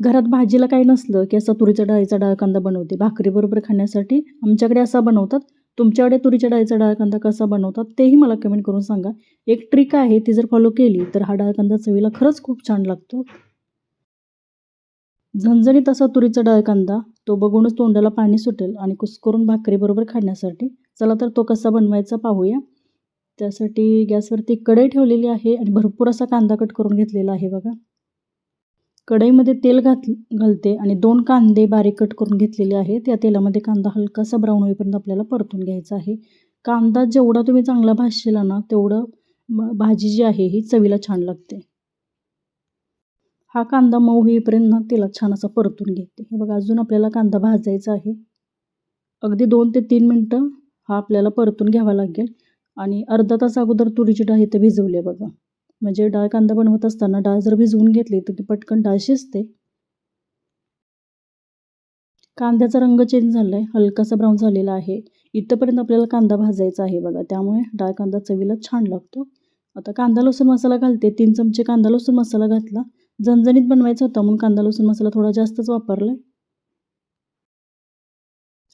घरात भाजीला काही नसलं की असा तुरीच्या डाळीचा डाळ कांदा बनवते भाकरीबरोबर खाण्यासाठी. आमच्याकडे असा बनवतात. तुमच्याकडे तुरीच्या डाळीचा डाळ कांदा कसा बनवतात तेही मला कमेंट करून सांगा. एक ट्रिक आहे, ती जर फॉलो केली तर हा डाळ कांदा चवीला खरंच खूप छान लागतो. झणझणीत असा तुरीचा डाळ कांदा, तो बघूनच तोंडाला पाणी सुटेल आणि कुस्करून भाकरीबरोबर खाण्यासाठी. चला तर तो कसा बनवायचा पाहूया. त्यासाठी गॅसवरती कढई ठेवलेली आहे आणि भरपूर असा कांदा कट करून घेतलेला आहे बघा. कढईमध्ये तेल घालते आणि 2 कांदे बारीक कट करून घेतलेले आहेत. या तेलामध्ये कांदा हलकासा ब्राऊन होईपर्यंत आपल्याला परतून घ्यायचा आहे. कांदा जेवढा तुम्ही चांगला भाजशीला ना, तेवढं भाजी जी आहे ही चवीला छान लागते. हा कांदा मऊ होईपर्यंत ना तेलात छान असा परतून घेते. हे बघा, अजून आपल्याला कांदा भाजायचा आहे. अगदी 2 ते 3 मिनटं हा आपल्याला परतून घ्यावा लागेल. आणि अर्धा तास अगोदर तुरीची डाळ इथे भिजवली आहे बघा. म्हणजे डाळ कांदा बनवत असताना डाळ जर भिजवून घेतली तर ती पटकन डाळ शिजते. कांद्याचा रंग चेंज झाला आहे, हलकासा ब्राऊन झालेला आहे. इथंपर्यंत आपल्याला कांदा भाजायचा आहे बघा. त्यामुळे डाळ कांदा चवीला छान लागतो. आता कांदा लसूण मसाला घालते. 3 चमचे कांदा लसूण मसाला घातला. झणझणीत बनवायचा होता म्हणून कांदा लसूण मसाला थोडा जास्तच वापरला आहे.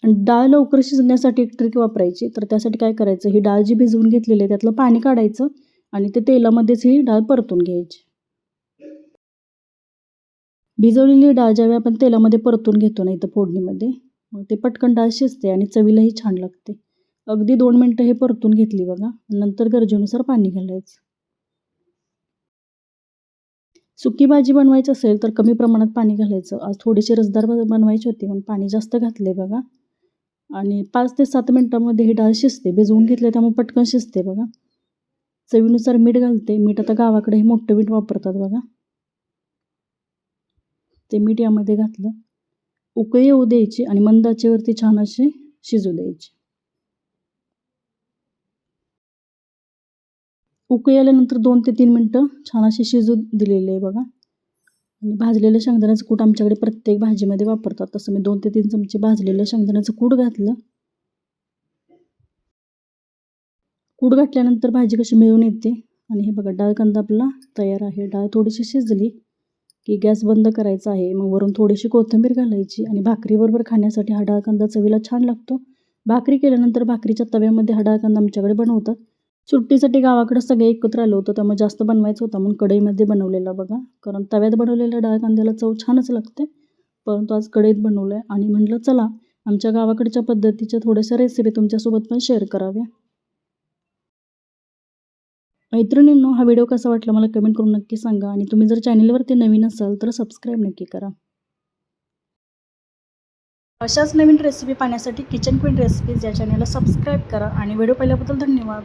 आणि डाळ लवकर शिजण्यासाठी एक ट्रिक वापरायची. तर त्यासाठी काय करायचं, ही डाळ जी भिजवून घेतलेली आहे त्यातलं पाणी काढायचं आणि ते तेलामध्येच ही डाळ परतून घ्यायची. भिजवलेली डाळ ज्यावेळी आपण तेलामध्ये परतून घेतो ना इथं फोडणीमध्ये, मग ते पटकन डाळ शिजते आणि चवीलाही छान लागते. अगदी 2 मिनटं हे परतून घेतली बघा. नंतर गरजेनुसार पाणी घालायचं. सुकी भाजी बनवायची असेल तर कमी प्रमाणात पाणी घालायचं. आज थोडीशी रसदार बनवायची होती म्हणून पाणी जास्त घातले बघा. आणि 5 ते 7 मिनटामध्ये ही डाळ शिजते. भिजवून घेतले त्यामुळे पटकन शिजते बघा. चवीनुसार मीठ घालते. मीठ आता गावाकडे हे मोठं मीठ वापरतात बघा. ते मीठ यामध्ये घातलं. उकळी येऊ द्यायची आणि मंद आचेवरती छान अशी शिजू द्यायची. उकळी आल्यानंतर 2 ते 3 मिनटं छान अशी शिजू दिलेली आहे बघा. आणि भाजलेलं शेंगदाण्याचं कूट आमच्याकडे प्रत्येक भाजीमध्ये वापरतात. तसं मी 2 ते 3 चमचे भाजलेलं शेंगदाण्याचं कूट घातलं. कूट घातल्यानंतर भाजी कशी मिळून येते. आणि हे बघा, डाळ कांदा आपला तयार आहे. डाळ थोडीशी शिजली की गॅस बंद करायचा आहे. मग वरून थोडीशी कोथिंबीर घालायची आणि भाकरीबरोबर खाण्यासाठी हा डाळ कांदा चवीला छान लागतो. भाकरी केल्यानंतर भाकरीच्या तव्यामध्ये हा डाळ कांदा आमच्याकडे बनवतात. सुट्टीसाठी गावाकडं सगळे एकत्र आलो होतो त्यामुळे जास्त बनवायचं होता म्हणून कढईमध्ये बनवलेला बघा. कारण तव्यात बनवलेल्या डाळ कांद्याला चव छानच लागते. परंतु आज कढईत बनवलं आहे आणि म्हटलं चला आमच्या गावाकडच्या पद्धतीच्या थोड्याशा रेसिपी तुमच्यासोबत पण शेअर कराव्या. मैत्रिणींनो, हा व्हिडिओ कसा वाटला मला कमेंट करून नक्की सांगा. आणि तुम्ही जर चॅनलवरती नवीन असाल तर सबस्क्राईब नक्की करा. अशाच नवीन रेसिपी पाहण्यासाठी किचन क्वीन रेसिपीज या चॅनलला सबस्क्राईब करा. आणि व्हिडिओ पाहिल्याबद्दल धन्यवाद.